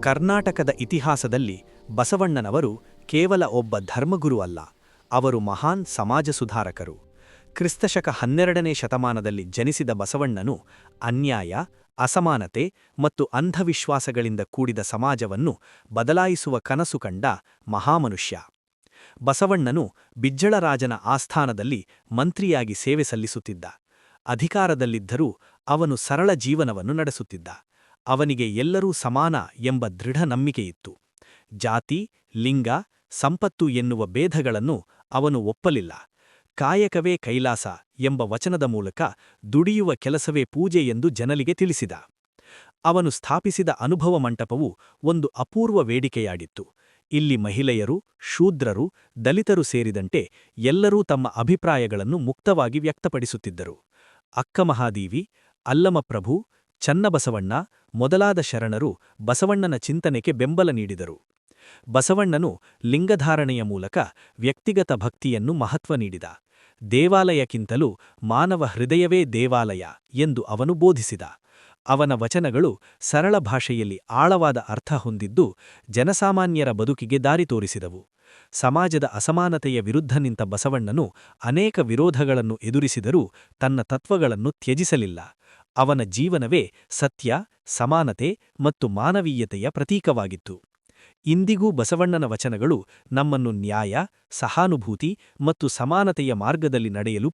ಕರ್ನಾಟಕದ ಇತಿಹಾಸದಲ್ಲಿ ಬಸವಣ್ಣನವರು ಕೇವಲ ಒಬ್ಬ ಧರ್ಮಗುರು ಅಲ್ಲ, ಅವರು ಮಹಾನ್ ಸಮಾಜ ಸುಧಾರಕರು. ಕ್ರಿಸ್ತಶಕ 12ನೇ ಶತಮಾನದಲ್ಲಿ ಜನಿಸಿದ ಬಸವಣ್ಣನು ಅನ್ಯಾಯ, ಅಸಮಾನತೆ ಮತ್ತು ಅಂಧವಿಶ್ವಾಸಗಳಿಂದ ಕೂಡಿದ ಸಮಾಜವನ್ನು ಬದಲಾಯಿಸುವ ಕನಸು ಕಂಡ ಮಹಾಮನುಷ್ಯ. ಬಸವಣ್ಣನು ಬಿಜ್ಜಳರಾಜನ ಆಸ್ಥಾನದಲ್ಲಿ ಮಂತ್ರಿಯಾಗಿ ಸೇವೆ ಸಲ್ಲಿಸುತ್ತಿದ್ದ. ಅಧಿಕಾರದಲ್ಲಿದ್ದರೂ ಅವನು ಸರಳ ಜೀವನವನ್ನು ನಡೆಸುತ್ತಿದ್ದ. ಅವನಿಗೆ ಎಲ್ಲರೂ ಸಮಾನ ಎಂಬ ದೃಢ ನಂಬಿಕೆಯಿತ್ತು. ಜಾತಿ, ಲಿಂಗ, ಸಂಪತ್ತು ಎನ್ನುವ ಭೇದಗಳನ್ನು ಅವನು ಒಪ್ಪಲಿಲ್ಲ. ಕಾಯಕವೇ ಕೈಲಾಸ ಎಂಬ ವಚನದ ಮೂಲಕ ದುಡಿಯುವ ಕೆಲಸವೇ ಪೂಜೆ ಎಂದು ಜನರಿಗೆ ತಿಳಿಸಿದ. ಅವನು ಸ್ಥಾಪಿಸಿದ ಅನುಭವ ಮಂಟಪವು ಒಂದು ಅಪೂರ್ವ ವೇದಿಕೆಯಾಗಿತ್ತು. ಇಲ್ಲಿ ಮಹಿಳೆಯರು, ಶೂದ್ರರು, ದಲಿತರು ಸೇರಿದಂತೆ ಎಲ್ಲರೂ ತಮ್ಮ ಅಭಿಪ್ರಾಯಗಳನ್ನು ಮುಕ್ತವಾಗಿ ವ್ಯಕ್ತಪಡಿಸುತ್ತಿದ್ದರು. ಅಕ್ಕಮಹಾದೇವಿ, ಅಲ್ಲಮಪ್ರಭು, ಚನ್ನಬಸವಣ್ಣ ಮೊದಲಾದ ಶರಣರು ಬಸವಣ್ಣನ ಚಿಂತನೆಗೆ ಬೆಂಬಲ ನೀಡಿದರು. ಬಸವಣ್ಣನು ಲಿಂಗಧಾರಣೆಯ ಮೂಲಕ ವ್ಯಕ್ತಿಗತ ಭಕ್ತಿಯನ್ನು ಮಹತ್ವ ನೀಡಿದ. ದೇವಾಲಯಕ್ಕಿಂತಲೂ ಮಾನವ ಹೃದಯವೇ ದೇವಾಲಯ ಎಂದು ಅವನು ಬೋಧಿಸಿದ. ಅವನ ವಚನಗಳು ಸರಳ ಭಾಷೆಯಲ್ಲಿ ಆಳವಾದ ಅರ್ಥ ಹೊಂದಿದ್ದು ಜನಸಾಮಾನ್ಯರ ಬದುಕಿಗೆ ದಾರಿ ತೋರಿಸಿದವು. ಸಮಾಜದ ಅಸಮಾನತೆಯ ವಿರುದ್ಧ ನಿಂತ ಬಸವಣ್ಣನು ಅನೇಕ ವಿರೋಧಗಳನ್ನು ಎದುರಿಸಿದರೂ ತನ್ನ ತತ್ವಗಳನ್ನು ತ್ಯಜಿಸಲಿಲ್ಲ. ಅವನ ಜೀವನವೇ ಸತ್ಯ, ಸಮಾನತೆ ಮತ್ತು ಮಾನವೀಯತೆಯ ಪ್ರತೀಕವಾಗಿತ್ತು. ಇಂದಿಗೂ ಬಸವಣ್ಣನ ವಚನಗಳು ನಮ್ಮನ್ನು ನ್ಯಾಯ, ಸಹಾನುಭೂತಿ ಮತ್ತು ಸಮಾನತೆಯ ಮಾರ್ಗದಲ್ಲಿ ನಡೆಯಲು